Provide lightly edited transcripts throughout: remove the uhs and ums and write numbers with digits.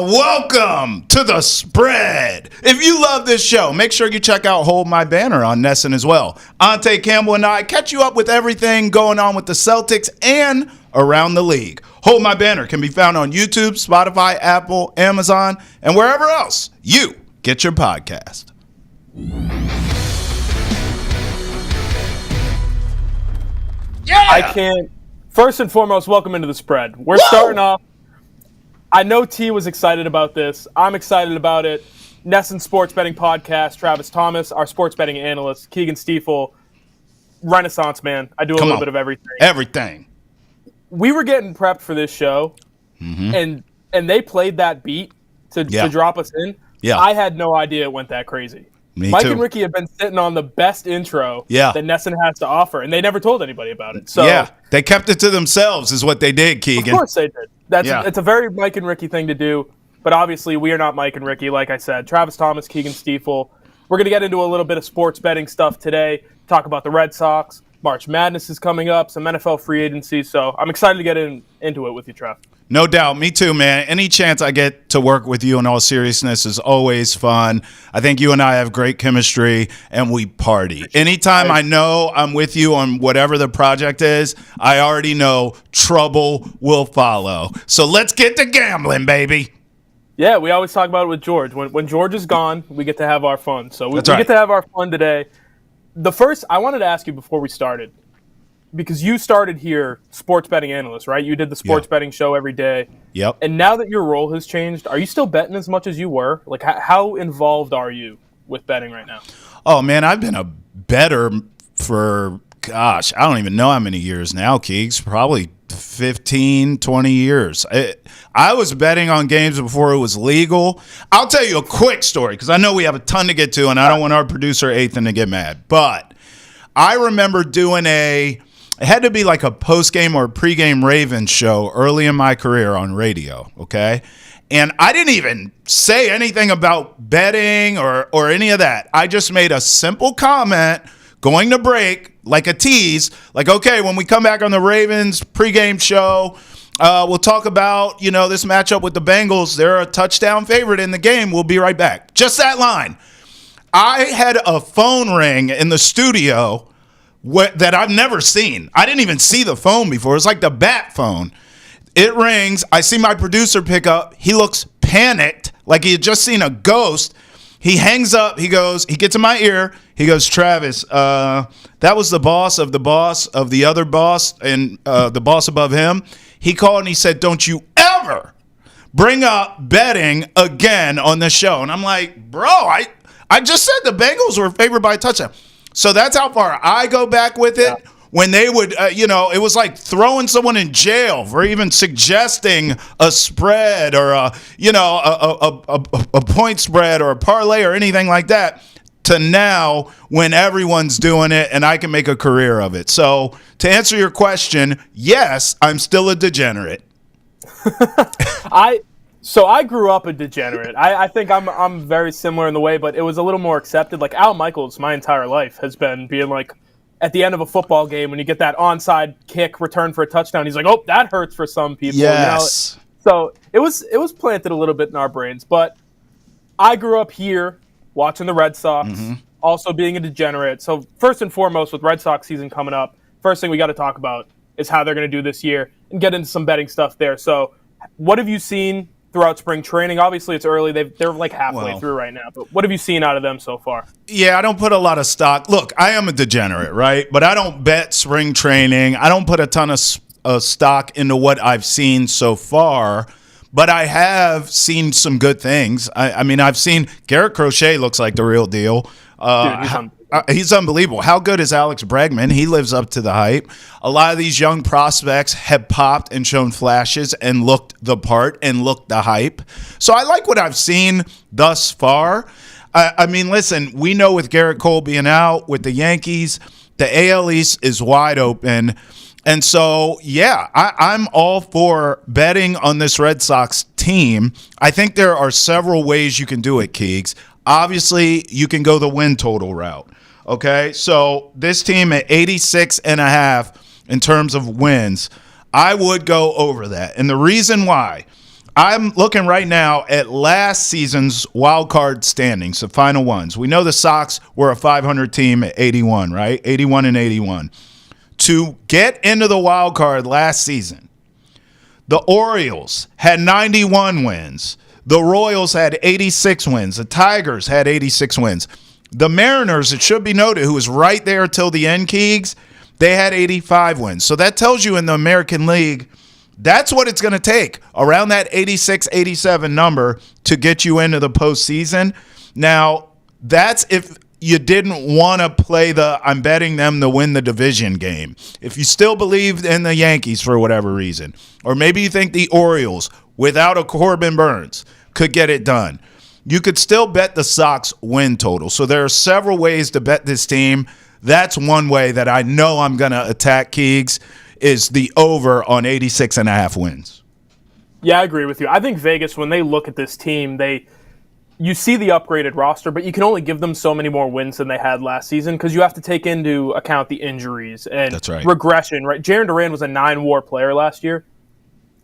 Welcome to the spread. If you love this show, make sure you check out Hold My Banner on Nesson as well. Ante Campbell and I catch you up with everything going on with the Celtics and around the league. Hold My Banner can be found on YouTube, Spotify, Apple, Amazon, and wherever else you get your podcast. Yeah! I can't. First and foremost, welcome into the spread. We're starting off. I know T was excited about this. I'm excited about it. Nesson Sports Betting Podcast, Travis Thomas, our sports betting analyst, Keagan Stiefel, Renaissance man. I do a little bit of everything. Everything. We were getting prepped for this show, and they played that beat to drop us in. Yeah. I had no idea it went that crazy. Mike and Ricky have been sitting on the best intro that Nesson has to offer, and they never told anybody about it. So yeah, they kept it to themselves is what they did, Keegan. Of course they did. It's a very Mike and Ricky thing to do, but obviously we are not Mike and Ricky, like I said. Travis Thomas, Keagan Stiefel. We're going to get into a little bit of sports betting stuff today, talk about the Red Sox. March Madness is coming up, some NFL free agency, so I'm excited to get into it with you, Trav. No doubt. Me too, man. Any chance I get to work with you in all seriousness is always fun. I think you and I have great chemistry, and we party. Anytime I know I'm with you on whatever the project is, I already know trouble will follow. So let's get to gambling, baby. Yeah, we always talk about it with George. When George is gone, we get to have our fun. So we right. get to have our fun today. I wanted to ask you before we started, because you started here sports betting analyst, right? You did the sports betting show every day. Yep. And now that your role has changed, are you still betting as much as you were? Like, how involved are you with betting right now? Oh, man, I've been a bettor for, I don't even know how many years now, Keegs. Probably 15, 20 years. I was betting on games before it was legal. I'll tell you a quick story because I know we have a ton to get to, and I don't want our producer, Ethan, to get mad. But I remember doing it had to be like a post-game or pre-game Ravens show early in my career on radio, okay? And I didn't even say anything about betting or any of that. I just made a simple comment going to break, like a tease, like, okay, when we come back on the Ravens pre-game show, we'll talk about, this matchup with the Bengals. They're a touchdown favorite in the game. We'll be right back. Just that line. I had a phone ring in the studio that I've never seen. I didn't even see the phone before. It's like the bat phone. It rings. I see my producer pick up. He looks panicked, like he had just seen a ghost. He hangs up. He gets in my ear. He goes, Travis, that was the boss of the other boss and the boss above him. He called and he said, don't you ever bring up betting again on the show. And I'm like, bro, I just said the Bengals were favored by a touchdown. So that's how far I go back with it. Yeah. When they would, it was like throwing someone in jail for even suggesting a spread or a point spread or a parlay or anything like that, to now when everyone's doing it and I can make a career of it. So to answer your question, yes, I'm still a degenerate. So I grew up a degenerate. I think I'm very similar in the way, but it was a little more accepted. Like Al Michaels, my entire life has been being like, at the end of a football game, when you get that onside kick return for a touchdown, he's like, oh, that hurts for some people. Yes. So it was planted a little bit in our brains. But I grew up here watching the Red Sox, also being a degenerate. So first and foremost, with Red Sox season coming up, first thing we got to talk about is how they're going to do this year and get into some betting stuff there. So what have you seen throughout spring training? Obviously, it's early. They're like halfway through right now. But what have you seen out of them so far? Yeah, I don't put a lot of stock. Look, I am a degenerate, right? But I don't bet spring training. I don't put a ton of stock into what I've seen so far. But I have seen some good things. I mean, I've seen Garrett Crochet looks like the real deal. Dude, he's unbelievable. How good is Alex Bregman? He lives up to the hype. A lot of these young prospects have popped and shown flashes and looked the part and looked the hype. So I like what I've seen thus far. I mean, listen, we know with Garrett Cole being out with the Yankees, the AL East is wide open. And so, yeah, I'm all for betting on this Red Sox team. I think there are several ways you can do it, Keegs. Obviously, you can go the win total route. Okay, so this team at 86.5 in terms of wins, I would go over that. And the reason why, I'm looking right now at last season's wild card standings, the final ones. We know the Sox were a 500 team at 81, right? 81 and 81. To get into the wild card last season, the Orioles had 91 wins. The Royals had 86 wins. The Tigers had 86 wins. The Mariners, it should be noted, who was right there till the end, Keegs, they had 85 wins. So that tells you in the American League, that's what it's going to take, around that 86, 87 number to get you into the postseason. Now, that's if you didn't want to play I'm betting them to win the division game. If you still believed in the Yankees for whatever reason, or maybe you think the Orioles, without a Corbin Burns, could get it done, you could still bet the Sox win total. So there are several ways to bet this team. That's one way that I know I'm going to attack, Keegs, is the over on 86.5 wins. Yeah, I agree with you. I think Vegas, when they look at this team, you see the upgraded roster, but you can only give them so many more wins than they had last season because you have to take into account the injuries and regression. Right, Jarren Duran was a 9-WAR player last year.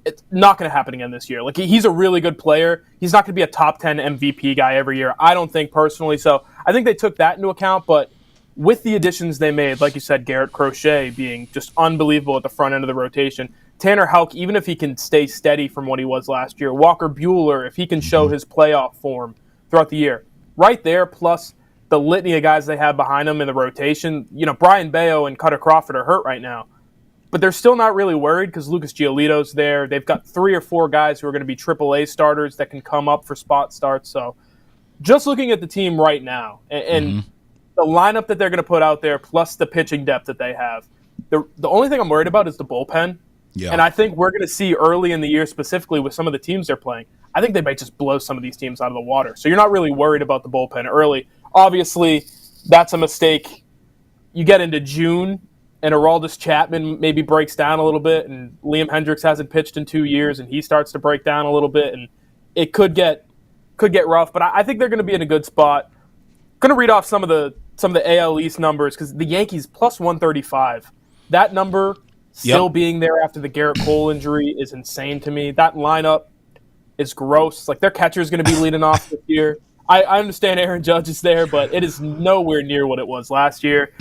It's not going to happen again this year. Like, he's a really good player. He's not going to be a top 10 MVP guy every year, I don't think, personally. So I think they took that into account, but with the additions they made, like you said, Garrett Crochet being just unbelievable at the front end of the rotation, Tanner Houck, even if he can stay steady from what he was last year, Walker Buehler, if he can show his playoff form throughout the year, right there, plus the litany of guys they have behind them in the rotation. You know, Brian Bayo and Cutter Crawford are hurt right now, but they're still not really worried because Lucas Giolito's there. They've got 3 or 4 guys who are going to be AAA starters that can come up for spot starts. So just looking at the team right now and the lineup that they're going to put out there, plus the pitching depth that they have. The only thing I'm worried about is the bullpen. Yeah. And I think we're going to see early in the year, specifically with some of the teams they're playing, I think they might just blow some of these teams out of the water. So you're not really worried about the bullpen early. Obviously, that's a mistake. You get into June, and Aroldis Chapman maybe breaks down a little bit, and Liam Hendricks hasn't pitched in 2 years, and he starts to break down a little bit, and it could get rough. But I think they're going to be in a good spot. Going to read off some of the AL East numbers because the Yankees plus 135. That number still being there after the Garrett Cole injury is insane to me. That lineup is gross. Like, their catcher is going to be leading off this year. I understand Aaron Judge is there, but it is nowhere near what it was last year.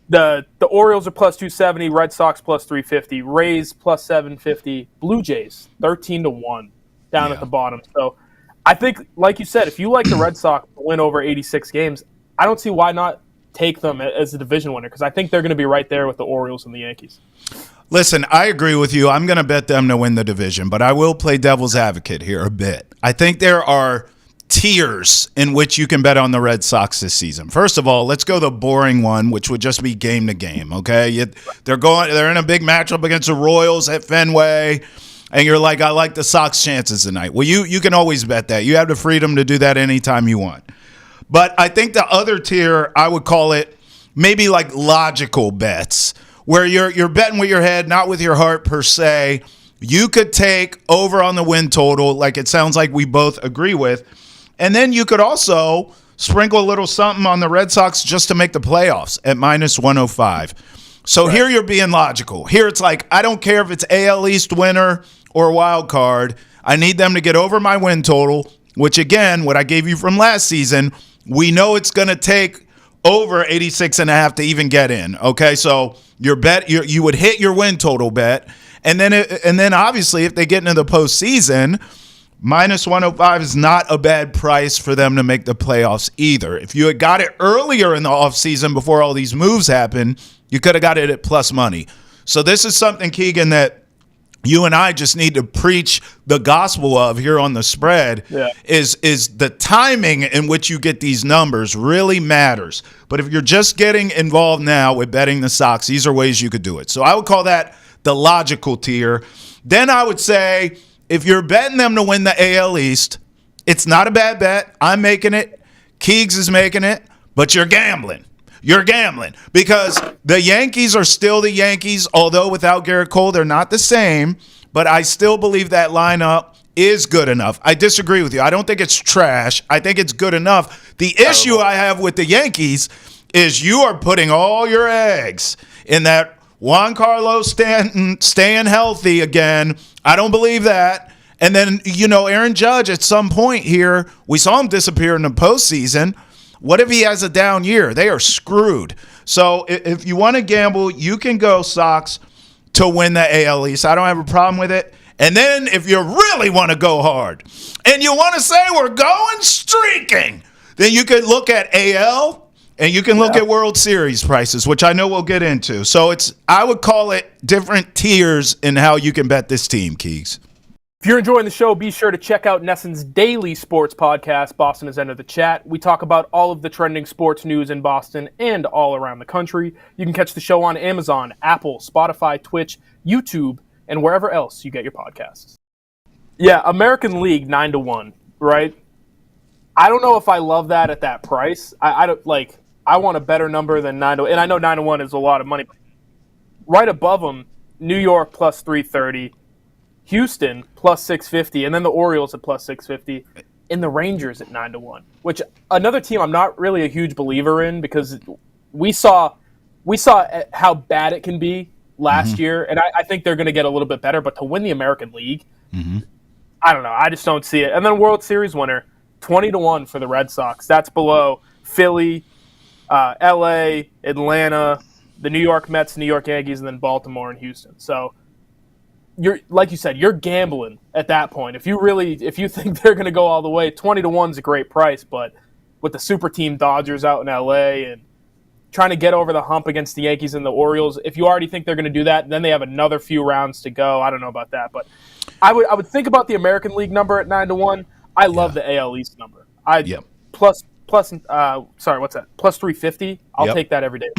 The Orioles are plus 270, Red Sox plus 350, Rays plus 750, Blue Jays 13-1 down at the bottom. So I think, like you said, if you like the Red Sox to win over 86 games, I don't see why not take them as a division winner because I think they're going to be right there with the Orioles and the Yankees. Listen, I agree with you. I'm going to bet them to win the division, but I will play devil's advocate here a bit. I think there are tiers in which you can bet on the Red Sox this season. First of all, let's go the boring one, which would just be game to game, okay? They're in a big matchup against the Royals at Fenway, and you're like, I like the Sox chances tonight. Well, you can always bet that. You have the freedom to do that anytime you want. But I think the other tier, I would call it maybe like logical bets, where you're betting with your head, not with your heart per se. You could take over on the win total, like it sounds like we both agree with. And then you could also sprinkle a little something on the Red Sox just to make the playoffs at minus 105. So Here you're being logical. Here it's like, I don't care if it's AL East winner or wild card. I need them to get over my win total, which again, what I gave you from last season, we know it's going to take over 86.5 to even get in. Okay, so your bet, you would hit your win total bet, and then obviously if they get into the postseason, minus 105 is not a bad price for them to make the playoffs either. If you had got it earlier in the offseason before all these moves happened, you could have got it at plus money. So this is something, Keegan, that you and I just need to preach the gospel of here on the spread. Is the timing in which you get these numbers really matters. But if you're just getting involved now with betting the Sox, these are ways you could do it. So I would call that the logical tier. Then I would say if you're betting them to win the AL East, it's not a bad bet. I'm making it. Keegs is making it. But you're gambling. You're gambling because the Yankees are still the Yankees, although without Garrett Cole, they're not the same. But I still believe that lineup is good enough. I disagree with you. I don't think it's trash. I think it's good enough. The issue I have with the Yankees is you are putting all your eggs in that Juan Carlos Stanton staying healthy again. I don't believe that. And then, Aaron Judge at some point here, we saw him disappear in the postseason. What if he has a down year? They are screwed. So if you want to gamble, you can go Sox to win the AL East. I don't have a problem with it. And then if you really want to go hard and you want to say we're going streaking, then you could look at AL and you can look at World Series prices, which I know we'll get into. So I would call it different tiers in how you can bet this team, Keegs. If you're enjoying the show, be sure to check out Nesson's daily sports podcast, Boston is Entered the Chat. We talk about all of the trending sports news in Boston and all around the country. You can catch the show on Amazon, Apple, Spotify, Twitch, YouTube, and wherever else you get your podcasts. Yeah, American League 9-1, right? I don't know if I love that at that price. I don't like. I want a better number than 9-1, and I know 9-1 is a lot of money. But right above them, New York plus 330. Houston plus 650, and then the Orioles at plus 650, and the Rangers at 9-1. Which another team I'm not really a huge believer in because we saw how bad it can be last year, and I think they're going to get a little bit better. But to win the American League, I don't know. I just don't see it. And then World Series winner, 20-1 for the Red Sox. That's below Philly, L.A., Atlanta, the New York Mets, New York Yankees, and then Baltimore and Houston. So. You're like you said, you're gambling at that point. If you think they're going to go all the way, 20-1 is a great price. But with the super team Dodgers out in LA and trying to get over the hump against the Yankees and the Orioles, if you already think they're going to do that, then they have another few rounds to go. I don't know about that, but I would think about the American League number at 9-1. I love the AL East number. Plus 350. I'll take that every day.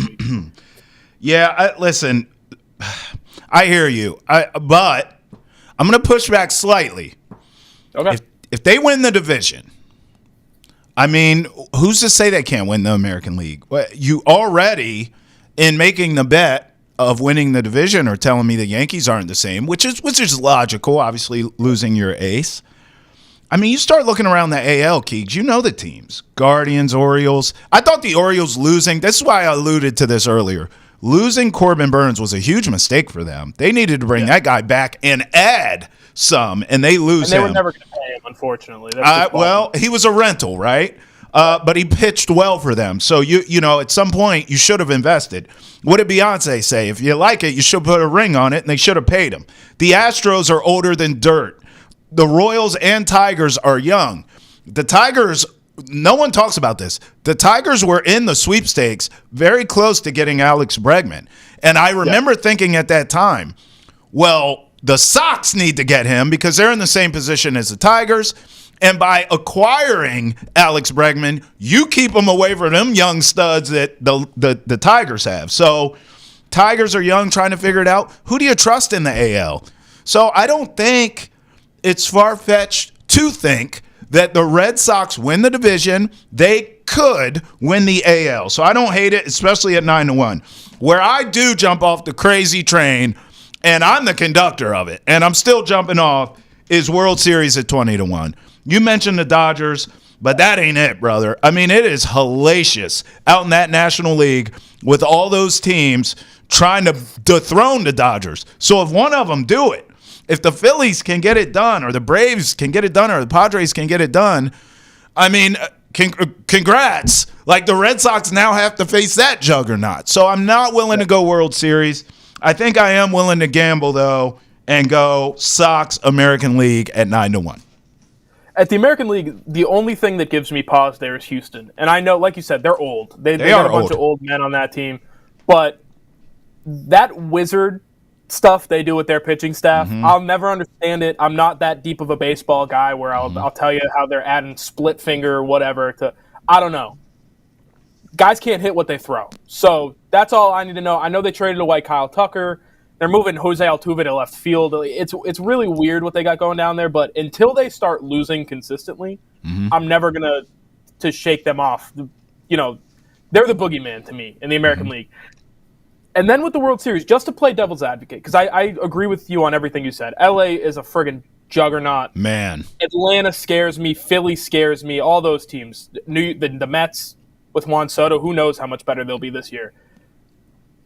Listen. I hear you, but I'm going to push back slightly. Okay. If they win the division, I mean, who's to say they can't win the American League? You already, in making the bet of winning the division, are telling me the Yankees aren't the same, which is logical, obviously losing your ace. I mean, you start looking around the AL, Keegs, you know the teams. Guardians, Orioles. I thought the Orioles losing, this is why I alluded to this earlier. Losing Corbin Burns was a huge mistake for them. They needed to bring that guy back and add some, and they lose him. And they were never going to pay him, unfortunately. Well, he was a rental, right? But he pitched well for them. So, you know, at some point, you should have invested. What did Beyonce say? If you like it, you should put a ring on it, and they should have paid him. The Astros are older than dirt. The Royals and Tigers are young. The Tigers... No one talks about this. The Tigers were in the sweepstakes very close to getting Alex Bregman. And I remember thinking at that time, well, the Sox need to get him because they're in the same position as the Tigers. And by acquiring Alex Bregman, you keep him away from them young studs that the Tigers have. So Tigers are young, trying to figure it out. Who do you trust in the AL? So I don't think it's far-fetched to think that the Red Sox win the division. They could win the AL. So I don't hate it, especially at 9-1. Where I do jump off the crazy train, and I'm the conductor of it, and I'm still jumping off, is World Series at 20-1. You mentioned the Dodgers, but that ain't it, brother. I mean, it is hellacious out in that National League with all those teams trying to dethrone the Dodgers. So if one of them do it, if the Phillies can get it done, or the Braves can get it done, or the Padres can get it done, I mean, congrats. Like, the Red Sox now have to face that juggernaut. So I'm not willing to go World Series. I think I am willing to gamble, though, and go Sox American League at 9-1. At the American League, the only thing that gives me pause there is Houston. And I know, like you said, they're old. They got a bunch of old men on that team. But that wizard stuff they do with their pitching staff, I'll never understand it. I'm not that deep of a baseball guy where I'll tell you how they're adding split finger or whatever to, I don't know. Guys can't hit what they throw. So that's all I need to know. I know they traded away Kyle Tucker. They're moving Jose Altuve to left field. It's really weird what they got going down there, but until they start losing consistently, I'm never going to shake them off. You know, they're the boogeyman to me in the American League. And then with the World Series, just to play devil's advocate, because I agree with you on everything you said. LA is a friggin' juggernaut. Man. Atlanta scares me. Philly scares me. All those teams. The Mets with Juan Soto, who knows how much better they'll be this year.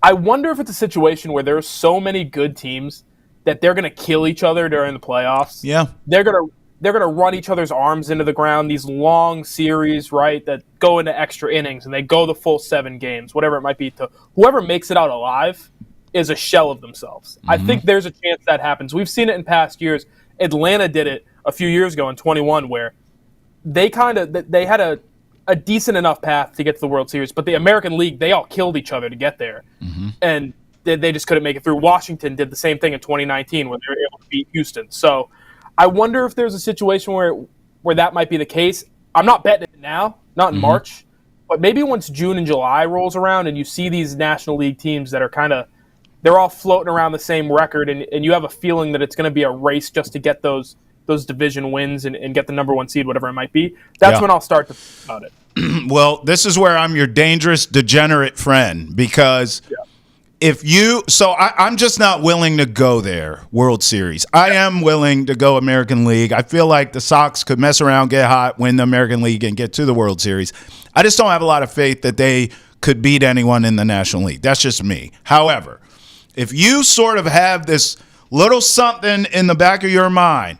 I wonder if it's a situation where there are so many good teams that they're going to kill each other during the playoffs. Yeah. They're going to run each other's arms into the ground, these long series, right, that go into extra innings, and they go the full 7 games, whatever it might be. To whoever makes it out alive is a shell of themselves. I think there's a chance that happens. We've seen it in past years. Atlanta did it a few years ago in 21, where they had a decent enough path to get to the World Series, but the American League, they all killed each other to get there. And they just couldn't make it through. Washington did the same thing in 2019 when they were able to beat Houston. So I wonder if there's a situation where that might be the case. I'm not betting it now, not in March, but maybe once June and July rolls around and you see these National League teams that are they're all floating around the same record, and you have a feeling that it's going to be a race just to get those division wins and get the number 1 seed, whatever it might be. That's when I'll start to think about it. Well, this is where I'm your dangerous, degenerate friend, because I'm just not willing to go there, World Series. I am willing to go American League. I feel like the Sox could mess around, get hot, win the American League, and get to the World Series. I just don't have a lot of faith that they could beat anyone in the National League. That's just me. However, if you sort of have this little something in the back of your mind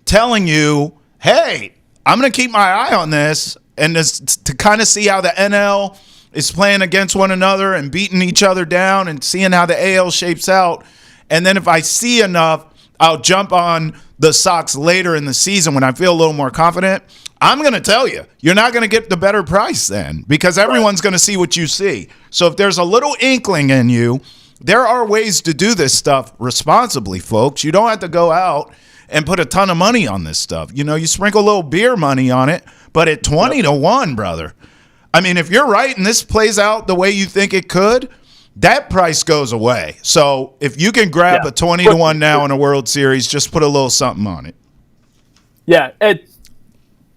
telling you, hey, I'm going to keep my eye on this, and to kind of see how the NL is playing against one another and beating each other down and seeing how the AL shapes out. And then if I see enough, I'll jump on the Sox later in the season when I feel a little more confident. I'm going to tell you, you're not going to get the better price then, because everyone's going to see what you see. So if there's a little inkling in you, there are ways to do this stuff responsibly, folks. You don't have to go out and put a ton of money on this stuff. You know, you sprinkle a little beer money on it, but at 20-1, brother. I mean, if you're right and this plays out the way you think it could, that price goes away. So if you can grab a 20-1 now in a World Series, just put a little something on it. Yeah,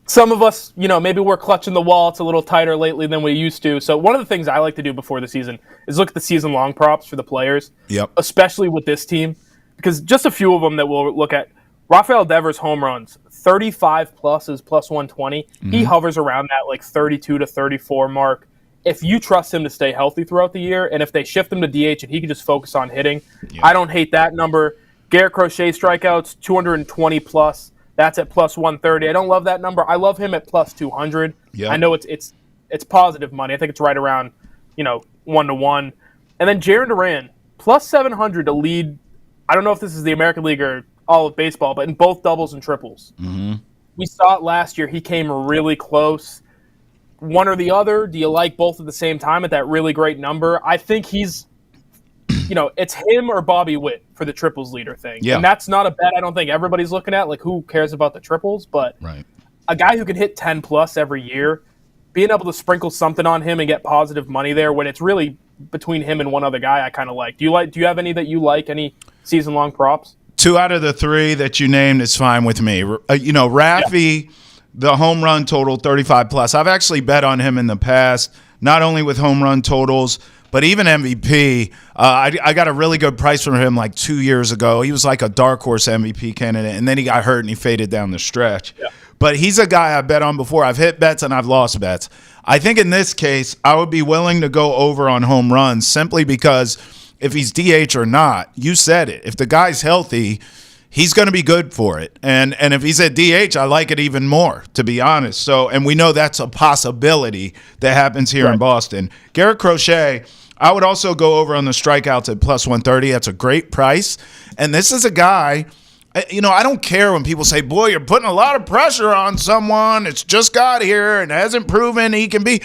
some of us, maybe we're clutching the wallets a little tighter lately than we used to. So one of the things I like to do before the season is look at the season-long props for the players, especially with this team, because just a few of them that we'll look at. Rafael Devers home runs, 35 plus is plus 120. He hovers around that like 32 to 34 mark. If you trust him to stay healthy throughout the year, and if they shift him to DH and he can just focus on hitting, I don't hate that number. Garrett Crochet strikeouts, 220 plus. That's at plus 130. I don't love that number. I love him at plus 200. I know it's positive money. I think it's right around 1-1. And then Jarren Duran, plus 700 to lead. I don't know if this is the American League or all of baseball, but in both doubles and triples. We saw it last year. He came really close. One or the other, do you like both at the same time at that really great number? I think he's, it's him or Bobby Witt for the triples leader thing. And that's not a bet I don't think everybody's looking at. Like, who cares about the triples? But a guy who can hit 10 plus every year, being able to sprinkle something on him and get positive money there when it's really between him and one other guy, I kind of like. Do you have any that you like, any season-long props? 2 out of the 3 that you named is fine with me. Raffy, the home run total 35 plus. I've actually bet on him in the past, not only with home run totals, but even MVP. I got a really good price from him like 2 years ago. He was like a dark horse MVP candidate, and then he got hurt and he faded down the stretch. But he's a guy I bet on before. I've hit bets and I've lost bets. I think in this case, I would be willing to go over on home runs simply because if he's DH or not, you said it. If the guy's healthy, he's going to be good for it. And if he's at DH, I like it even more, to be honest. So, and we know that's a possibility that happens here in Boston. Garrett Crochet, I would also go over on the strikeouts at plus 130. That's a great price. And this is a guy, I don't care when people say, boy, you're putting a lot of pressure on someone. It's just got here and hasn't proven he can be.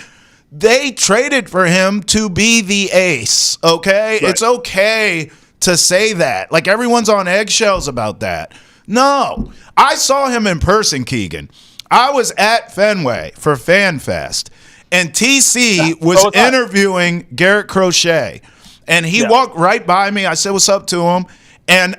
They traded for him to be the ace, okay? It's okay to say that. Like, everyone's on eggshells about that. No. I saw him in person, Keegan. I was at Fenway for FanFest, and TC was interviewing Garrett Crochet, and he walked right by me. I said, what's up to him? And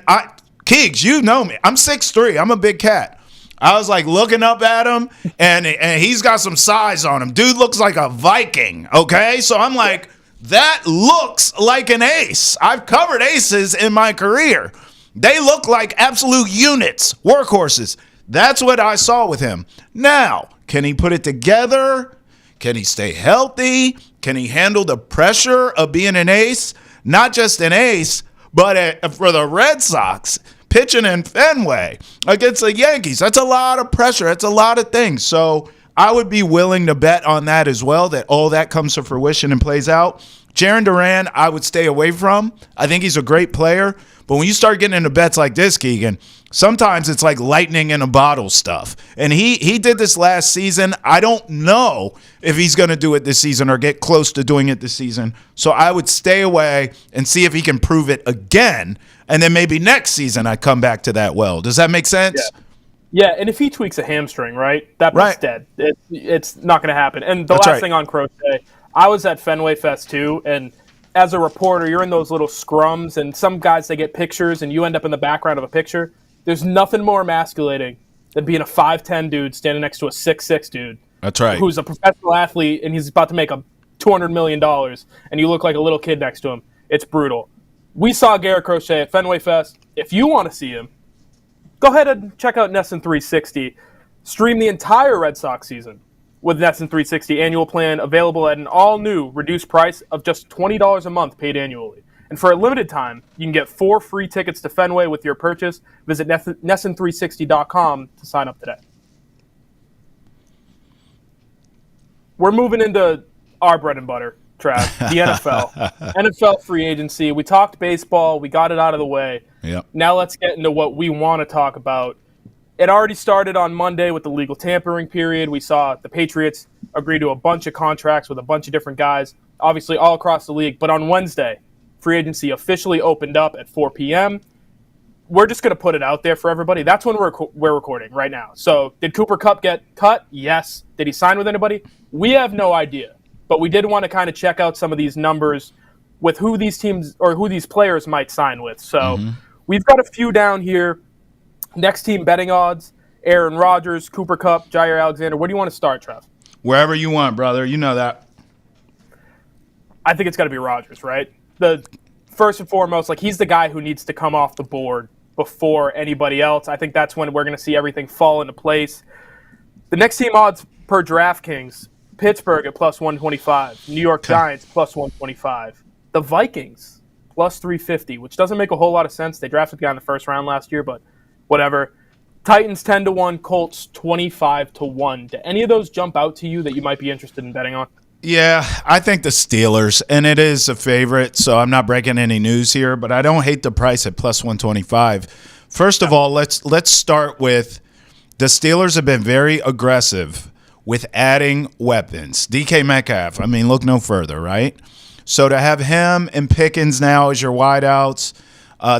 Keegs, you know me. I'm 6'3". I'm a big cat. I was like looking up at him, and he's got some size on him. Dude looks like a Viking, okay? So I'm like, that looks like an ace. I've covered aces in my career. They look like absolute units, workhorses. That's what I saw with him. Now, can he put it together? Can he stay healthy? Can he handle the pressure of being an ace? Not just an ace, But for the Red Sox, pitching in Fenway against the Yankees, that's a lot of pressure. That's a lot of things. So I would be willing to bet on that as well, that all that comes to fruition and plays out. Jarren Duran, I would stay away from. I think he's a great player. But when you start getting into bets like this, Keegan, sometimes it's like lightning in a bottle stuff. And he did this last season. I don't know if he's going to do it this season or get close to doing it this season. So I would stay away and see if he can prove it again. And then maybe next season I come back to that well. Does that make sense? Yeah, and if he tweaks a hamstring, right, that's dead. It's not going to happen. And the last thing on Crochet, I was at Fenway Fest too, and as a reporter, you're in those little scrums, and some guys, they get pictures, and you end up in the background of a picture. There's nothing more emasculating than being a 5'10 dude standing next to a 6'6 dude. That's right. Who's a professional athlete, and he's about to make $200 million, and you look like a little kid next to him. It's brutal. We saw Garrett Crochet at Fenway Fest. If you want to see him, go ahead and check out NESN 360. Stream the entire Red Sox season with NESN 360 annual plan, available at an all-new reduced price of just $20 a month paid annually. And for a limited time, you can get 4 free tickets to Fenway with your purchase. Visit NESN360.com to sign up today. We're moving into our bread and butter, Trav, the NFL. NFL free agency. We talked baseball. We got it out of the way. Yep. Now let's get into what we want to talk about. It already started on Monday with the legal tampering period. We saw the Patriots agree to a bunch of contracts with a bunch of different guys, obviously all across the league. But on Wednesday, free agency officially opened up at 4 p.m. We're just going to put it out there for everybody. That's when we're recording right now. So did Cooper Kupp get cut? Yes. Did he sign with anybody? We have no idea. But we did want to kind of check out some of these numbers with who these teams or who these players might sign with. So we've got a few down here. Next team betting odds, Aaron Rodgers, Cooper Kupp, Jair Alexander. Where do you want to start, Trev? Wherever you want, brother. You know that. I think it's got to be Rodgers, right? The first and foremost, like, he's the guy who needs to come off the board before anybody else. I think that's when we're going to see everything fall into place. The next team odds per DraftKings, Pittsburgh at plus 125, New York Giants plus 125, the Vikings plus 350, which doesn't make a whole lot of sense. They drafted the guy in the first round last year, but whatever. Titans 10-1, Colts 25-1. Do any of those jump out to you that you might be interested in betting on? Yeah, I think the Steelers, and it is a favorite, so I'm not breaking any news here, but I don't hate the price at plus 125. First of all, let's start with the Steelers have been very aggressive with adding weapons. DK Metcalf, I mean, look no further, right? So to have him and Pickens now as your wideouts,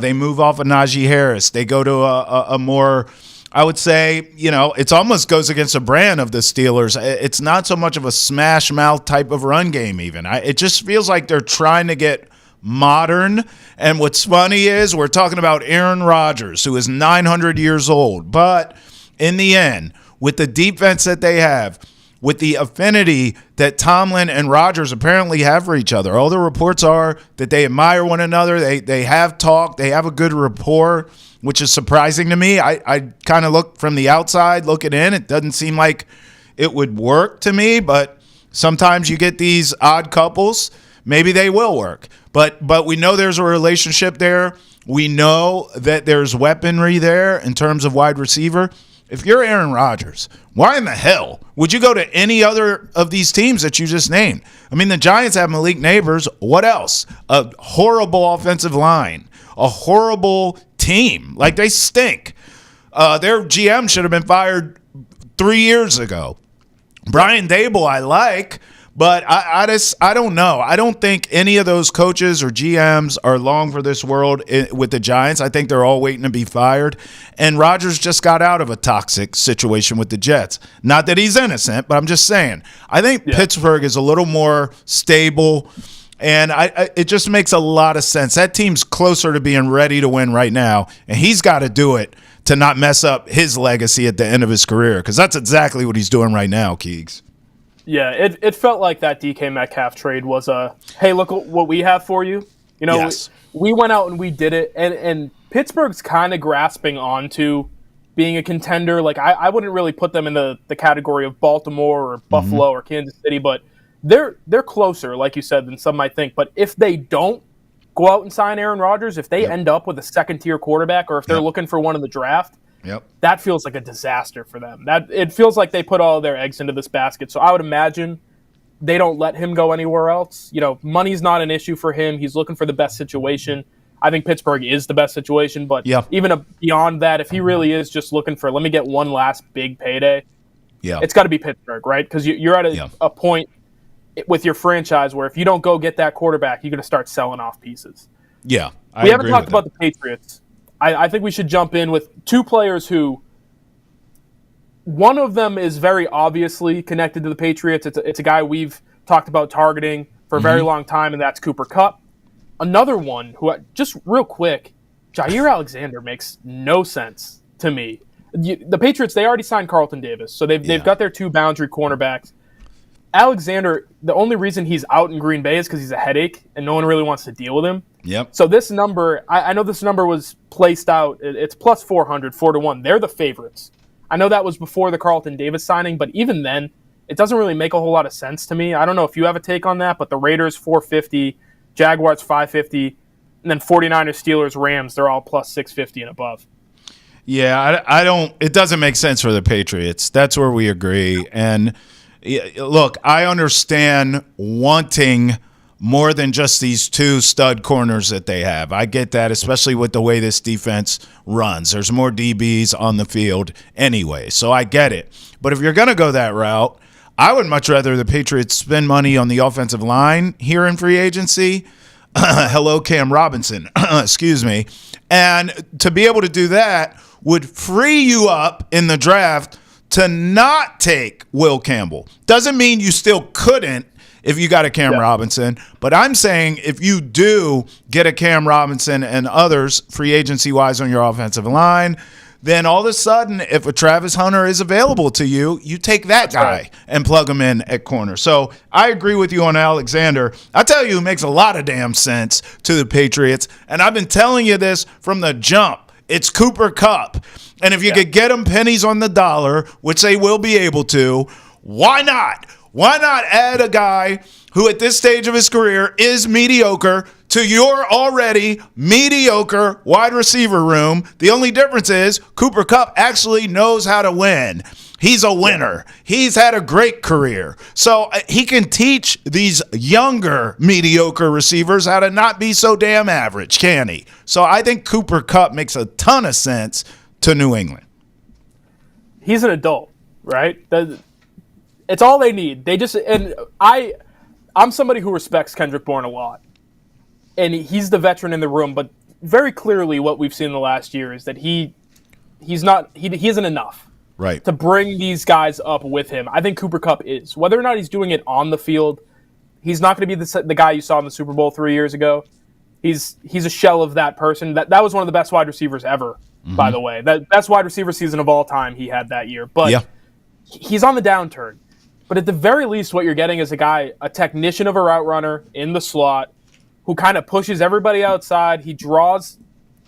they move off of Najee Harris. They go to a more, I would say, it almost goes against the brand of the Steelers. It's not so much of a smash mouth type of run game even. It just feels like they're trying to get modern. And what's funny is we're talking about Aaron Rodgers, who is 900 years old. But in the end, with the defense that they have, with the affinity that Tomlin and Rodgers apparently have for each other. All the reports are that they admire one another. They have talked. They have a good rapport, which is surprising to me. I kind of look from the outside looking in. It doesn't seem like it would work to me, but sometimes you get these odd couples. Maybe they will work. But we know there's a relationship there. We know that there's weaponry there in terms of wide receiver. If you're Aaron Rodgers, why in the hell would you go to any other of these teams that you just named? I mean, the Giants have Malik Neighbors. What else? A horrible offensive line. A horrible team. Like, they stink. Their GM should have been fired 3 years ago. Brian Dable I like, but I don't know. I don't think any of those coaches or GMs are long for this world with the Giants. I think they're all waiting to be fired. And Rodgers just got out of a toxic situation with the Jets. Not that he's innocent, but I'm just saying. I think Pittsburgh is a little more stable, and it just makes a lot of sense. That team's closer to being ready to win right now, and he's got to do it to not mess up his legacy at the end of his career, because that's exactly what he's doing right now, Keegs. Yeah, it felt like that DK Metcalf trade was a, hey, look what we have for you. Yes. We went out and we did it, and Pittsburgh's kind of grasping onto being a contender. Like, I wouldn't really put them in the category of Baltimore or Buffalo or Kansas City, but they're closer, like you said, than some might think. But if they don't, go out and sign Aaron Rodgers, if they end up with a second-tier quarterback or if they're looking for one in the draft, that feels like a disaster for them. It feels like they put all their eggs into this basket. So I would imagine they don't let him go anywhere else. Money's not an issue for him. He's looking for the best situation. I think Pittsburgh is the best situation, but even beyond that, if he really is just looking for, let me get one last big payday, it's got to be Pittsburgh, right? Because you're at a point with your franchise where if you don't go get that quarterback, you're going to start selling off pieces. Yeah, we haven't talked about the Patriots. I think we should jump in with two players who, one of them is very obviously connected to the Patriots. It's a guy we've talked about targeting for a very long time, and that's Cooper Kupp. Another one who, just real quick, Jair Alexander makes no sense to me. The Patriots, they already signed Carlton Davis, so they've got their two boundary cornerbacks. Alexander, the only reason he's out in Green Bay is because he's a headache, and no one really wants to deal with him. So this number, I know this number was placed out. It's plus 400, 4-1. They're the favorites. I know that was before the Carlton Davis signing, but even then, it doesn't really make a whole lot of sense to me. I don't know if you have a take on that, but the Raiders, 450, Jaguars, 550, and then 49ers, Steelers, Rams, they're all plus 650 and above. Yeah, I don't – it doesn't make sense for the Patriots. That's where we agree. And, look, I understand wanting – more than just these two stud corners that they have. I get that, especially with the way this defense runs. There's more DBs on the field anyway, so I get it. But if you're going to go that route, I would much rather the Patriots spend money on the offensive line here in free agency. Hello, Cam Robinson. Excuse me. And to be able to do that would free you up in the draft to not take Will Campbell. Doesn't mean you still couldn't if you got a Cam Robinson. But I'm saying if you do get a Cam Robinson and others free agency-wise on your offensive line, then all of a sudden, if a Travis Hunter is available to you, you take that guy and plug him in at corner. So I agree with you on Alexander. I tell you, it makes a lot of damn sense to the Patriots. And I've been telling you this from the jump. It's Cooper Kupp. And if you could get them pennies on the dollar, which they will be able to, why not? Why not add a guy who at this stage of his career is mediocre to your already mediocre wide receiver room? The only difference is Cooper Kupp actually knows how to win. He's a winner. He's had a great career. So he can teach these younger mediocre receivers how to not be so damn average, can he? So I think Cooper Kupp makes a ton of sense to New England. He's an adult, right? It's all they need. I'm somebody who respects Kendrick Bourne a lot, and he's the veteran in the room. But very clearly, what we've seen in the last year is that he isn't enough, to bring these guys up with him. I think Cooper Kupp is. Whether or not he's doing it on the field, he's not going to be the guy you saw in the Super Bowl 3 years ago. He's a shell of that person. That was one of the best wide receivers ever, by the way. That best wide receiver season of all time he had that year. But he's on the downturn. But at the very least, what you're getting is a technician of a route runner in the slot who kind of pushes everybody outside. He draws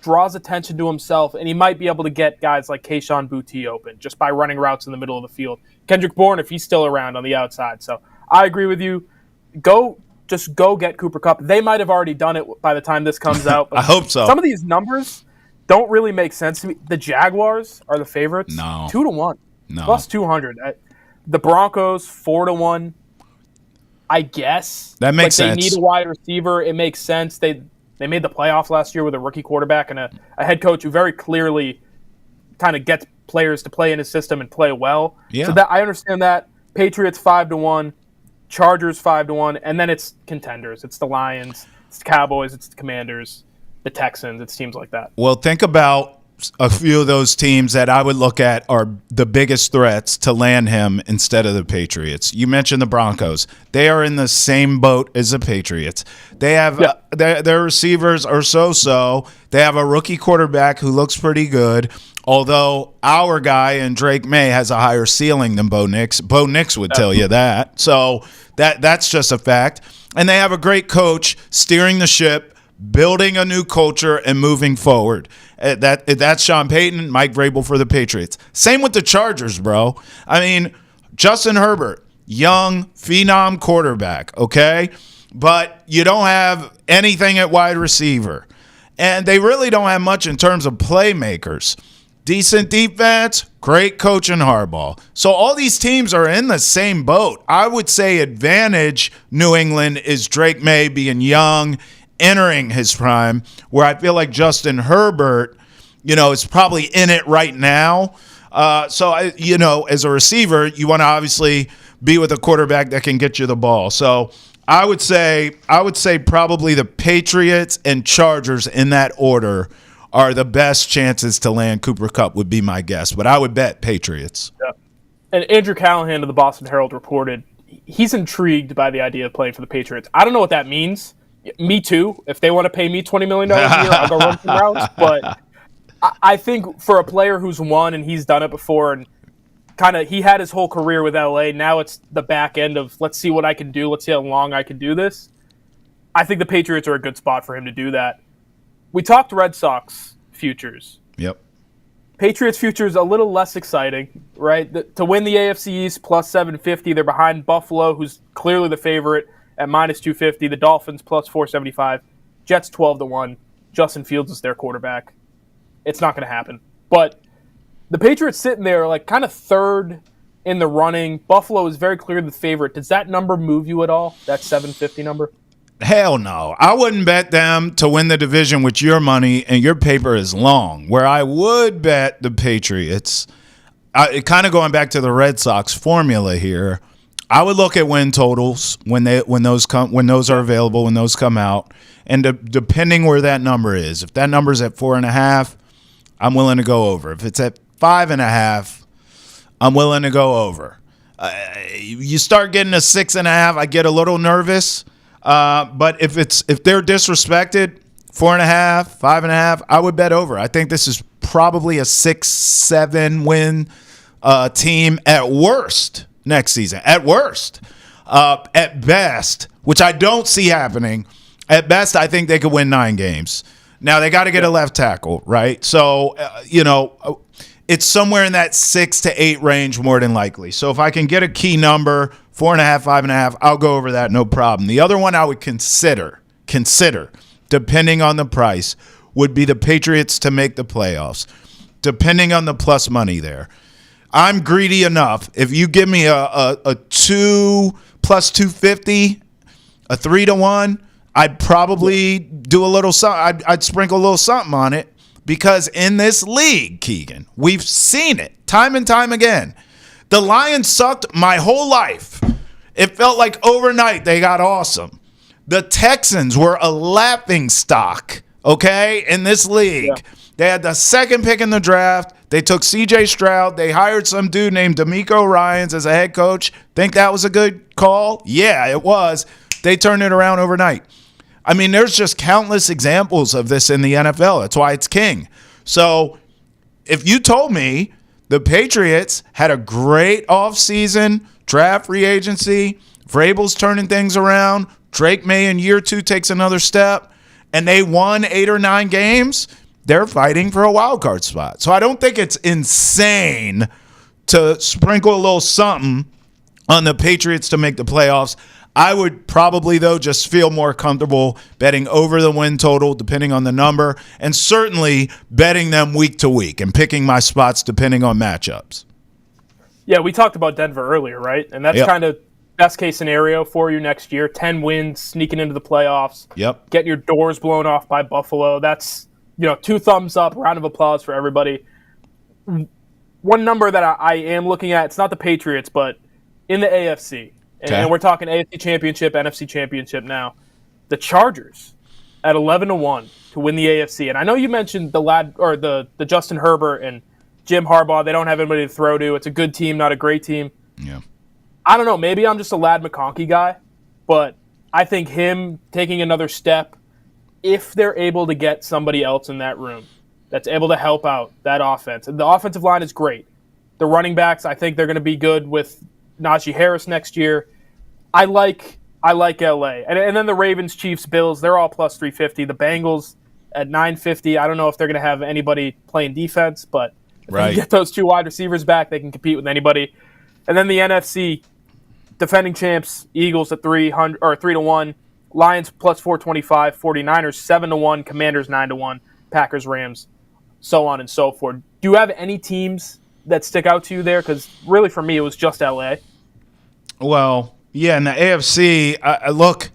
attention to himself, and he might be able to get guys like Kayshon Boutte open just by running routes in the middle of the field. Kendrick Bourne, if he's still around on the outside. So I agree with you. Just go get Cooper Kupp. They might have already done it by the time this comes out. But I hope so. Some of these numbers don't really make sense to me. The Jaguars are the favorites. No. 2-1. No. Plus 200. The Broncos, 4-1. I guess that makes sense. They need a wide receiver. It makes sense. They made the playoffs last year with a rookie quarterback and a head coach who very clearly kind of gets players to play in his system and play well. So that I understand that. Patriots 5-1, Chargers 5-1, and then it's contenders. It's the Lions, it's the Cowboys, it's the Commanders, the Texans. It's teams like that. Well, think about a few of those teams that I would look at are the biggest threats to land him instead of the Patriots. You mentioned the Broncos. They are in the same boat as the Patriots. They have their receivers are so-so. They have a rookie quarterback who looks pretty good, although our guy and Drake May has a higher ceiling than Bo Nix. Bo Nix would tell you that. So that's just a fact. And they have a great coach steering the ship, building a new culture and moving forward. That's Sean Payton, Mike Vrabel for the Patriots. Same with the Chargers, bro. I mean, Justin Herbert, young, phenom quarterback, okay? but you don't have anything at wide receiver. And they really don't have much in terms of playmakers. Decent defense, great coach in Harbaugh. So all these teams are in the same boat. I would say advantage New England is Drake May being young, entering his prime, where I feel like Justin Herbert, is probably in it right now. As a receiver, you want to obviously be with a quarterback that can get you the ball. So I would say probably the Patriots and Chargers in that order are the best chances to land Cooper Kupp, would be my guess. But I would bet Patriots. Yeah. And Andrew Callahan of the Boston Herald reported he's intrigued by the idea of playing for the Patriots. I don't know what that means. Me too. If they want to pay me $20 million a year, I'll go run some routes. But I think for a player who's won and he's done it before, and he had his whole career with LA, now it's the back end of let's see what I can do. Let's see how long I can do this. I think the Patriots are a good spot for him to do that. We talked Red Sox futures. Yep. Patriots futures a little less exciting, right? To win the AFC East plus 750, they're behind Buffalo, who's clearly the favorite at minus 250. The Dolphins plus 475. Jets 12-1. Justin Fields is their quarterback. It's not going to happen. But the Patriots sitting there like kind of third in the running. Buffalo is very clearly the favorite. Does that number move you at all? That 750 number? Hell no. I wouldn't bet them to win the division with your money, and your paper is long. Where I would bet the Patriots, kind of going back to the Red Sox formula here, I would look at win totals when those are available, when those come out, and depending where that number is. If that number's at 4.5, I'm willing to go over. If it's at 5.5, I'm willing to go over. You start getting a 6.5, I get a little nervous. But if they're disrespected, 4.5, 5.5, I would bet over. I think this is probably a 6-7 win team at worst next season. At worst, at best, which I don't see happening. At best, I think they could win 9 games. Now they got to get a left tackle, right? So it's somewhere in that 6 to 8 range more than likely. So if I can get a key number, 4.5, 5.5, I'll go over that, no problem. The other one I would consider, depending on the price, would be the Patriots to make the playoffs, depending on the plus money there. I'm greedy enough. If you give me a 2 plus 250, a 3-1, I'd probably do a little something. I'd sprinkle a little something on it. Because in this league, Keegan, we've seen it time and time again. The Lions sucked my whole life. It felt like overnight they got awesome. The Texans were a laughing stock, okay, in this league. Yeah. They had the second pick in the draft. They took C.J. Stroud. They hired some dude named D'Amico Ryans as a head coach. Think that was a good call? Yeah, it was. They turned it around overnight. I mean, there's just countless examples of this in the NFL. That's why it's king. So if you told me the Patriots had a great offseason, draft free agency, Vrabel's turning things around, Drake May in year 2 takes another step, and they won 8 or 9 games, they're fighting for a wild card spot. So I don't think it's insane to sprinkle a little something on the Patriots to make the playoffs. I would probably, though, just feel more comfortable betting over the win total, depending on the number, and certainly betting them week to week and picking my spots depending on matchups. Yeah, we talked about Denver earlier, right? And that's kind of best case scenario for you next year. 10 wins, sneaking into the playoffs. Yep. Getting your doors blown off by Buffalo. That's, 2 thumbs up, round of applause for everybody. One number that I am looking at, it's not the Patriots, but in the AFC. And we're talking AFC Championship, NFC Championship now. The Chargers at 11-1 to win the AFC. And I know you mentioned the Justin Herbert and Jim Harbaugh. They don't have anybody to throw to. It's a good team, not a great team. Yeah. I don't know. Maybe I'm just a Ladd McConkey guy, but I think him taking another step, if they're able to get somebody else in that room that's able to help out that offense. And the offensive line is great. The running backs, I think they're going to be good with Najee Harris next year. I like LA. And then the Ravens, Chiefs, Bills, they're all plus 350. The Bengals at 950. I don't know if they're going to have anybody playing defense, but if they can get those 2 wide receivers back, they can compete with anybody. And then the NFC, defending champs, Eagles at 3-1, Lions plus 425, 49ers 7-1, Commanders 9-1, Packers, Rams, so on and so forth. Do you have any teams that stick out to you there? Because really for me, it was just LA. Well, yeah, in the AFC, look,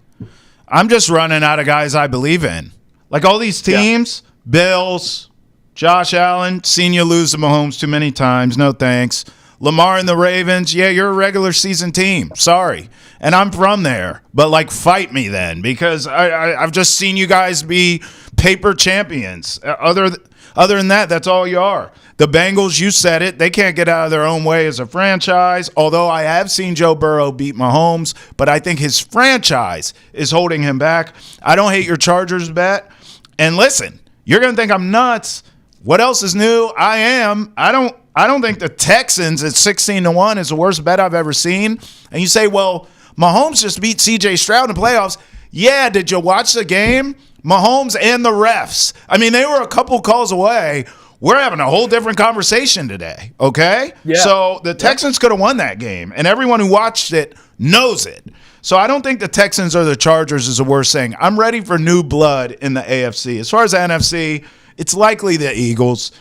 I'm just running out of guys I believe in. Like all these teams, Bills, Josh Allen, seen you lose to Mahomes too many times. No thanks. Lamar and the Ravens, yeah, you're a regular season team. Sorry. And I'm from there. But, like, fight me then because I've just seen you guys be paper champions. Other than that, that's all you are. The Bengals, you said it. They can't get out of their own way as a franchise, although I have seen Joe Burrow beat Mahomes, but I think his franchise is holding him back. I don't hate your Chargers bet. And listen, you're going to think I'm nuts. What else is new? I am. I don't think the Texans at 16-1 is the worst bet I've ever seen. And you say, well, Mahomes just beat C.J. Stroud in the playoffs. Yeah, did you watch the game? Mahomes and the refs. I mean, they were a couple calls away. We're having a whole different conversation today, okay? Yeah. So the Texans could have won that game, and everyone who watched it knows it. So I don't think the Texans or the Chargers is the worst thing. I'm ready for new blood in the AFC. As far as the NFC, it's likely the Eagles.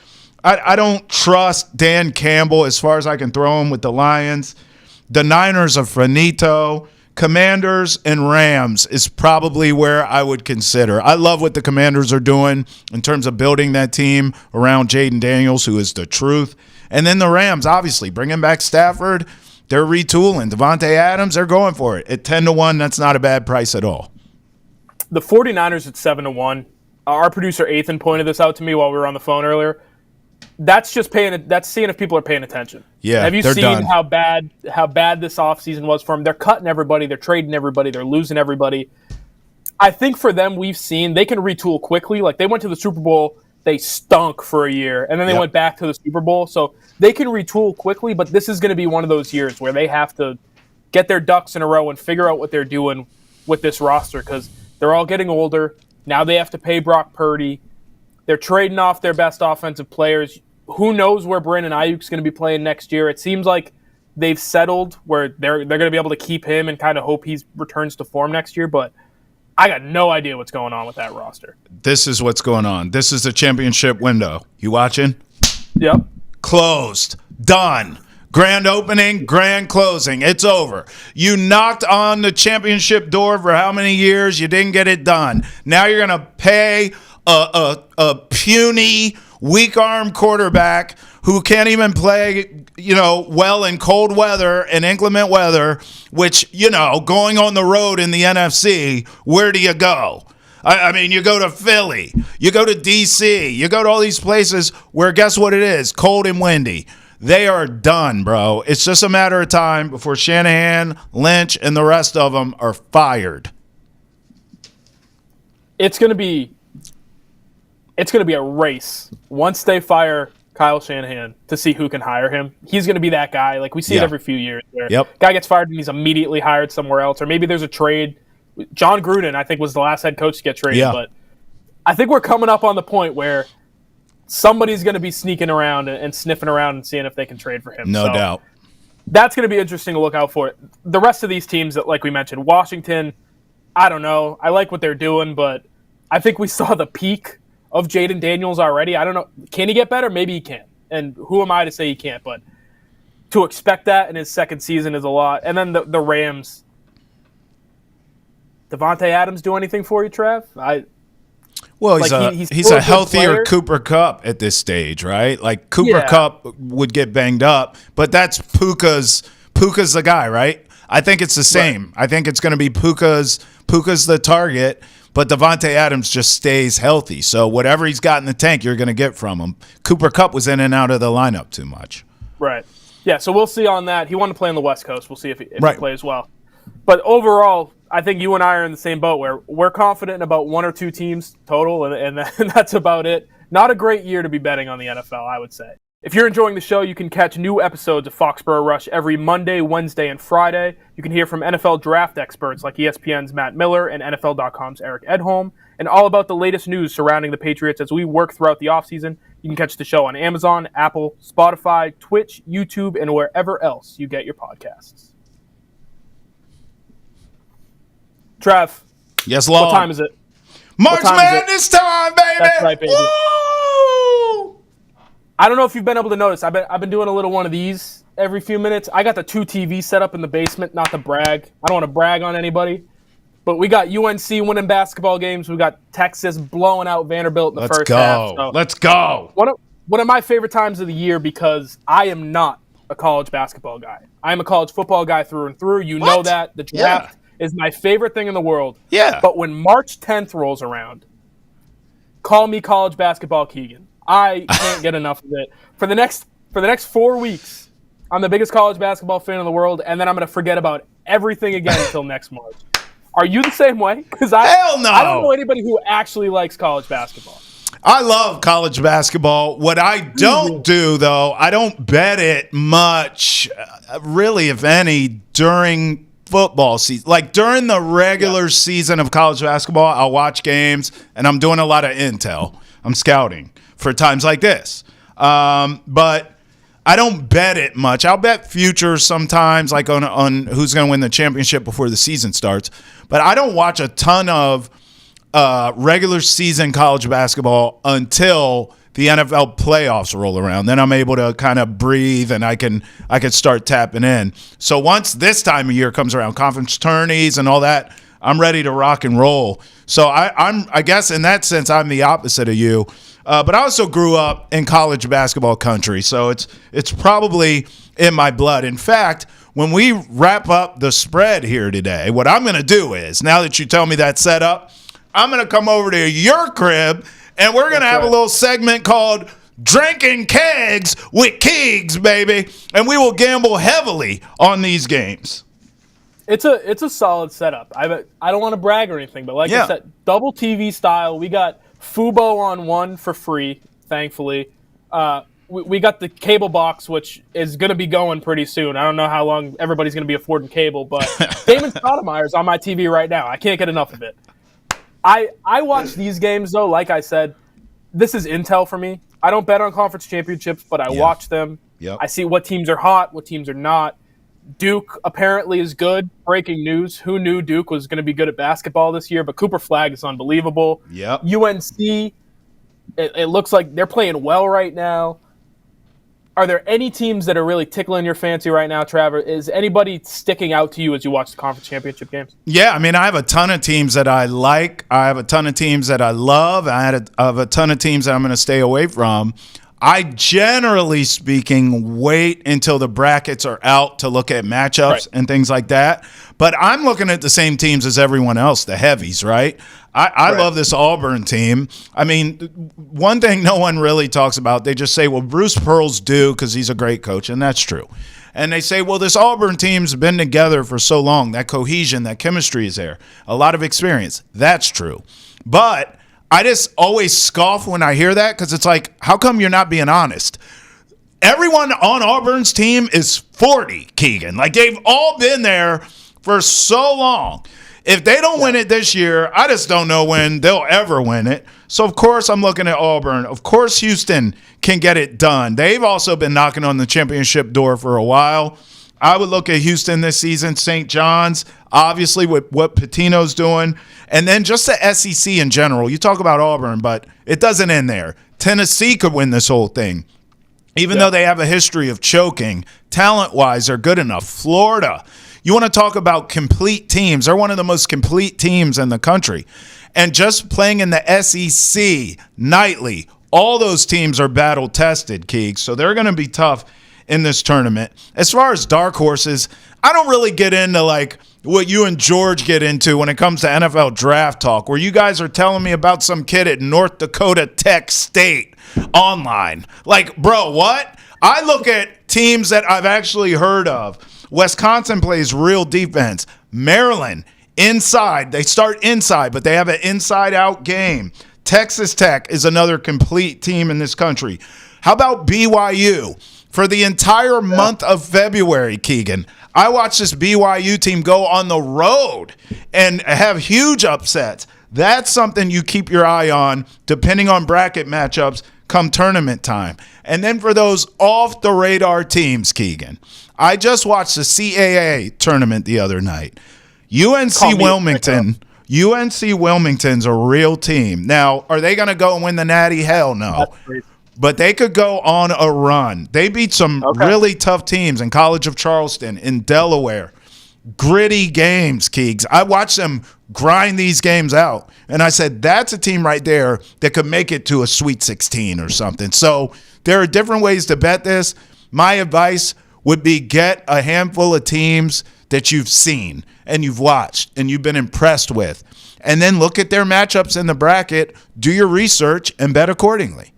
I don't trust Dan Campbell as far as I can throw him with the Lions. The Niners are finito. Commanders and Rams is probably where I would consider. I love what the Commanders are doing in terms of building that team around Jaden Daniels, who is the truth. And then the Rams, obviously, bringing back Stafford. They're retooling. Devontae Adams, they're going for it. At 10-1, that's not a bad price at all. The 49ers at 7-1. Our producer, Ethan, pointed this out to me while we were on the phone earlier. That's just that's seeing if people are paying attention. Yeah, have you seen done. how bad this offseason was for them? They're cutting everybody, they're trading everybody, they're losing everybody. I think for them, we've seen they can retool quickly. Like they went to the Super Bowl, they stunk for a year, and then they went back to the Super Bowl. So they can retool quickly, but this is going to be one of those years where they have to get their ducks in a row and figure out what they're doing with this roster because they're all getting older. Now they have to pay Brock Purdy. They're trading off their best offensive players. Who knows where Brandon Ayuk's going to be playing next year? It seems like they've settled where they're going to be able to keep him and kind of hope he returns to form next year. But I got no idea what's going on with that roster. This is what's going on. This is the championship window. You watching? Yep. Closed. Done. Grand opening, grand closing. It's over. You knocked on the championship door for how many years? You didn't get it done. Now you're going to pay a puny, weak-armed quarterback who can't even play, well in cold weather and inclement weather, which, going on the road in the NFC, where do you go? I mean, you go to Philly, you go to D.C., you go to all these places where, guess what it is? Cold and windy. They are done, bro. It's just a matter of time before Shanahan, Lynch, and the rest of them are fired. It's going to be a race once they fire Kyle Shanahan to see who can hire him. He's going to be that guy. Like we see it every few years where guy gets fired and he's immediately hired somewhere else. Or maybe there's a trade. John Gruden, I think, was the last head coach to get traded. Yeah. But I think we're coming up on the point where somebody's going to be sneaking around and sniffing around and seeing if they can trade for him. No doubt. That's going to be interesting to look out for. The rest of these teams that, like we mentioned, Washington, I don't know. I like what they're doing, but I think we saw the peak of Jaden Daniels already. I don't know. Can he get better? Maybe he can. And who am I to say he can't? But to expect that in his second season is a lot. And then the Rams. Devontae Adams do anything for you, Trav? Well, he's a healthier Cooper Kupp at this stage, right? Like Cooper Kupp would get banged up, but that's Puka's the guy, right? I think it's the same. Right. I think it's going to be Puka's the target, but Devontae Adams just stays healthy. So whatever he's got in the tank, you're going to get from him. Cooper Kupp was in and out of the lineup too much. Right. Yeah, so we'll see on that. He wanted to play on the West Coast. We'll see if he plays well. But overall, I think you and I are in the same boat where we're confident about one or two teams total, and that's about it. Not a great year to be betting on the NFL, I would say. If you're enjoying the show, you can catch new episodes of Foxborough Rush every Monday, Wednesday, and Friday. You can hear from NFL draft experts like ESPN's Matt Miller and NFL.com's Eric Edholm, and all about the latest news surrounding the Patriots as we work throughout the offseason. You can catch the show on Amazon, Apple, Spotify, Twitch, YouTube, and wherever else you get your podcasts. Trav, Yes, Lord. What time is it? March Madness time, baby. That's right, baby. Woo! I don't know if you've been able to notice. I've been doing a little one of these every few minutes. I got the 2 TVs set up in the basement, not to brag. I don't want to brag on anybody. But we got UNC winning basketball games. We got Texas blowing out Vanderbilt in the first half. So Let's go. One of my favorite times of the year because I am not a college basketball guy. I am a college football guy through and through. You know that. The draft is my favorite thing in the world. Yeah. But when March 10th rolls around, call me college basketball Keagan. I can't get enough of it. For the next 4 weeks, I'm the biggest college basketball fan in the world, and then I'm going to forget about everything again until next March. Are you the same way? Because Hell no. I don't know anybody who actually likes college basketball. I love college basketball. What I don't do, though, I don't bet it much, really, if any, during football season. Like during the regular season of college basketball, I'll watch games, and I'm doing a lot of intel. I'm scouting for times like this. But I don't bet it much. I'll bet futures sometimes, like on who's going to win the championship before the season starts. But I don't watch a ton of regular season college basketball until the NFL playoffs roll around. Then I'm able to kind of breathe and I can start tapping in. So once this time of year comes around, conference tourneys and all that, I'm ready to rock and roll. So I guess in that sense I'm the opposite of you. But I also grew up in college basketball country, so it's probably in my blood. In fact, when we wrap up the spread here today, what I'm going to do is, now that you tell me that setup, I'm going to come over to your crib, and we're going to have a little segment called Drinking Kegs with Keegs, baby, and we will gamble heavily on these games. It's a solid setup. I don't want to brag or anything, but like I said, double TV style. We got Fubo on one for free, thankfully. We got the cable box, which is going to be going pretty soon. I don't know how long everybody's going to be affording cable, but Damon Stoudemire's on my TV right now. I can't get enough of it. I watch these games, though. Like I said, this is intel for me. I don't bet on conference championships, but I watch them. Yep. I see what teams are hot, what teams are not. Duke apparently is good. Breaking news. Who knew Duke was going to be good at basketball this year? But Cooper Flagg is unbelievable. Yep. UNC, it looks like they're playing well right now. Are there any teams that are really tickling your fancy right now, Trevor? Is anybody sticking out to you as you watch the conference championship games? Yeah, I mean, I have a ton of teams that I like. I have a ton of teams that I love. I have a ton of teams that I'm going to stay away from. I, generally speaking, wait until the brackets are out to look at matchups and things like that. But I'm looking at the same teams as everyone else, the heavies, right? I love this Auburn team. I mean, one thing no one really talks about, they just say, well, Bruce Pearl's due because he's a great coach, and that's true. And they say, well, this Auburn team's been together for so long. That cohesion, that chemistry is there. A lot of experience. That's true. But I just always scoff when I hear that because it's like, how come you're not being honest? Everyone on Auburn's team is 40, Keagan. Like, they've all been there for so long. If they don't win it this year, I just don't know when they'll ever win it. So, of course, I'm looking at Auburn. Of course, Houston can get it done. They've also been knocking on the championship door for a while. I would look at Houston this season, St. John's, obviously with what Pitino's doing, and then just the SEC in general. You talk about Auburn, but it doesn't end there. Tennessee could win this whole thing. Even though they have a history of choking, talent-wise, they're good enough. Florida, you want to talk about complete teams. They're one of the most complete teams in the country. And just playing in the SEC nightly, all those teams are battle-tested, Keeg, so they're going to be tough in this tournament. As far as dark horses, I don't really get into like what you and George get into when it comes to NFL draft talk, where you guys are telling me about some kid at North Dakota Tech State online. Like, bro, what? I look at teams that I've actually heard of. Wisconsin plays real defense. Maryland, inside. They start inside, but they have an inside-out game. Texas Tech is another complete team in this country. How about BYU? For the entire month of February, Keagan, I watched this BYU team go on the road and have huge upsets. That's something you keep your eye on depending on bracket matchups come tournament time. And then for those off-the-radar teams, Keagan, I just watched the CAA tournament the other night. UNC Wilmington UNC Wilmington's a real team. Now, are they going to go and win the Natty? Hell no. But they could go on a run. They beat some really tough teams in College of Charleston, in Delaware. Gritty games, Keegs. I watched them grind these games out, and I said, that's a team right there that could make it to a Sweet 16 or something. So there are different ways to bet this. My advice would be get a handful of teams that you've seen and you've watched and you've been impressed with, and then look at their matchups in the bracket, do your research, and bet accordingly.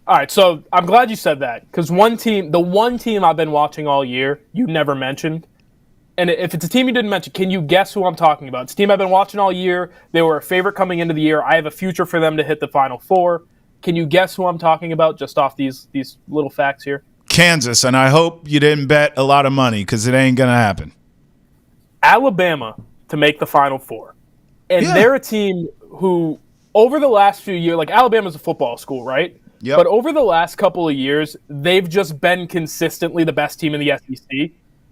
All right, so I'm glad you said that, because the one team I've been watching all year, you never mentioned. And if it's a team you didn't mention, can you guess who I'm talking about? It's a team I've been watching all year. They were a favorite coming into the year. I have a future for them to hit the Final Four. Can you guess who I'm talking about just off these little facts here? Kansas, and I hope you didn't bet a lot of money because it ain't going to happen. Alabama to make the Final Four. And they're a team who, over the last few years, like Alabama's a football school, right? Yep. But over the last couple of years, they've just been consistently the best team in the SEC,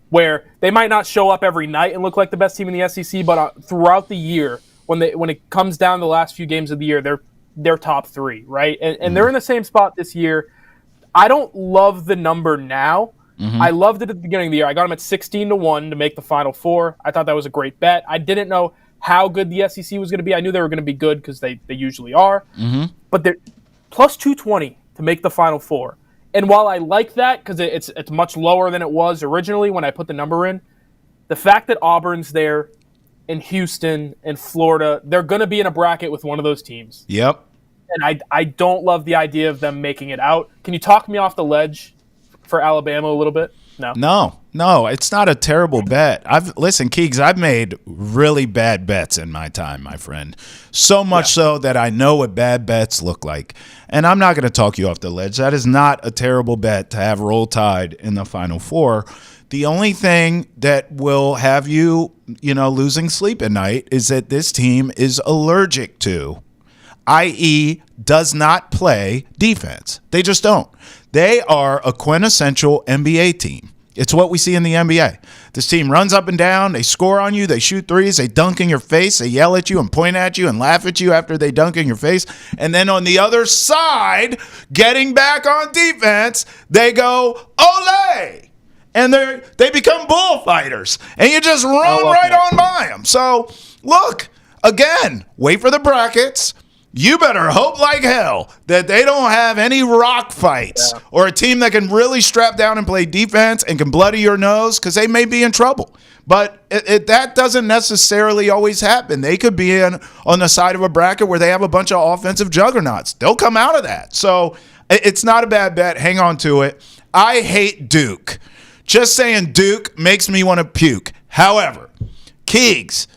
where they might not show up every night and look like the best team in the SEC, but throughout the year, when it comes down to the last few games of the year, they're top three, right? And they're in the same spot this year. I don't love the number now. I loved it at the beginning of the year. I got them at 16-1 to make the Final Four. I thought that was a great bet. I didn't know how good the SEC was going to be. I knew they were going to be good because they usually are. But they're plus 220 to make the Final Four. And while I like that because it's much lower than it was originally when I put the number in, the fact that Auburn's there, and Houston and Florida, they're going to be in a bracket with one of those teams. Yep. And I don't love the idea of them making it out. Can you talk me off the ledge for Alabama a little bit? No, it's not a terrible bet. Listen, Keegs, I've made really bad bets in my time, my friend. So much so that I know what bad bets look like. And I'm not going to talk you off the ledge. That is not a terrible bet to have Roll Tide in the Final Four. The only thing that will have you, losing sleep at night is that this team is allergic to, i.e., does not play defense. They just don't. They are a quintessential NBA team. It's what we see in the NBA. This team runs up and down. They score on you. They shoot threes. They dunk in your face. They yell at you and point at you and laugh at you after they dunk in your face. And then on the other side, getting back on defense, they go, ole! And they become bullfighters. And you just run right on by them. So, look, again, wait for the brackets. You better hope like hell that they don't have any rock fights or a team that can really strap down and play defense and can bloody your nose, because they may be in trouble. But that doesn't necessarily always happen. They could be on the side of a bracket where they have a bunch of offensive juggernauts. They'll come out of that. So it's not a bad bet. Hang on to it. I hate Duke. Just saying Duke makes me want to puke. However, Keegs,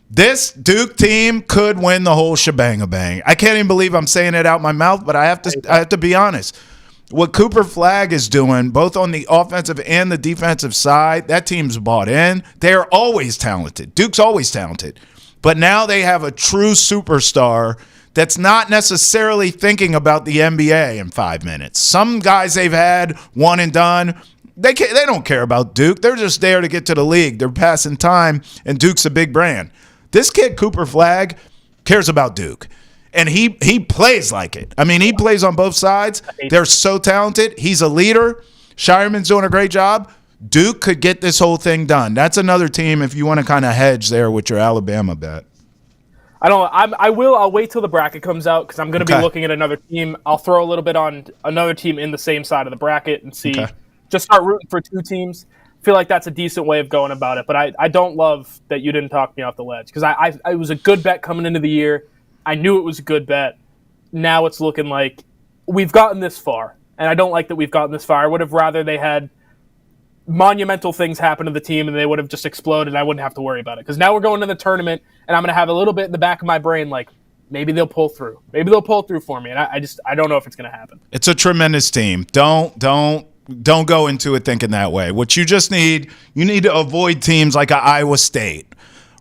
this Duke team could win the whole shebang-a-bang. I can't even believe I'm saying it out my mouth, but I have to be honest. What Cooper Flagg is doing, both on the offensive and the defensive side, that team's bought in. They're always talented. Duke's always talented. But now they have a true superstar that's not necessarily thinking about the NBA in 5 minutes. Some guys they've had, one and done, they don't care about Duke. They're just there to get to the league. They're passing time, and Duke's a big brand. This kid, Cooper Flagg, cares about Duke, and he plays like it. I mean, he plays on both sides. They're so talented. He's a leader. Shireman's doing a great job. Duke could get this whole thing done. That's another team if you want to kind of hedge there with your Alabama bet. I'll wait till the bracket comes out because I'm going to be looking at another team. I'll throw a little bit on another team in the same side of the bracket and see. Just start rooting for two teams. Feel like that's a decent way of going about it, but I don't love that you didn't talk me off the ledge, because it was a good bet coming into the year. I knew it was a good bet. Now it's looking like we've gotten this far, and I don't like that we've gotten this far. I would have rather they had monumental things happen to the team and they would have just exploded and I wouldn't have to worry about it, because now we're going to the tournament and I'm going to have a little bit in the back of my brain like, maybe they'll pull through. Maybe they'll pull through for me, and I don't know if it's going to happen. It's a tremendous team. Don't go into it thinking that way. What you need to avoid teams like Iowa State,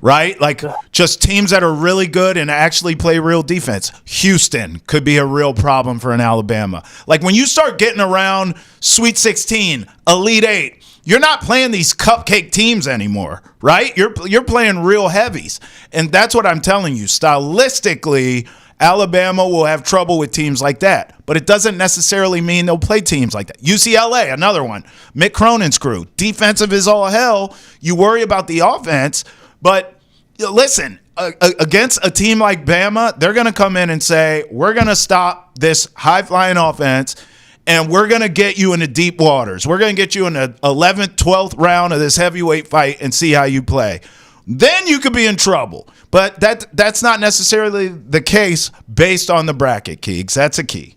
right? Like just teams that are really good and actually play real defense. Houston could be a real problem for an Alabama. Like when you start getting around Sweet 16, Elite 8, you're not playing these cupcake teams anymore, right? You're playing real heavies. And that's what I'm telling you. Stylistically, Alabama will have trouble with teams like that. But it doesn't necessarily mean they'll play teams like that. UCLA, another one. Mick Cronin's crew. Defensive is all hell. You worry about the offense. But listen, against a team like Bama, they're going to come in and say, we're going to stop this high-flying offense, and we're going to get you into deep waters. We're going to get you in the 11th, 12th round of this heavyweight fight and see how you play. Then you could be in trouble. But that's not necessarily the case based on the bracket, Keegs. That's a key.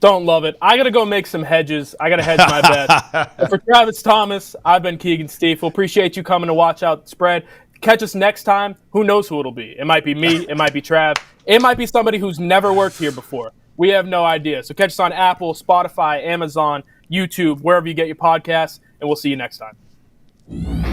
Don't love it. I got to go make some hedges. I got to hedge my bet. For Travis Thomas, I've been Keagan Stiefel. Appreciate you coming to watch out the spread. Catch us next time. Who knows who it'll be? It might be me. It might be Trav. It might be somebody who's never worked here before. We have no idea. So catch us on Apple, Spotify, Amazon, YouTube, wherever you get your podcasts, and we'll see you next time.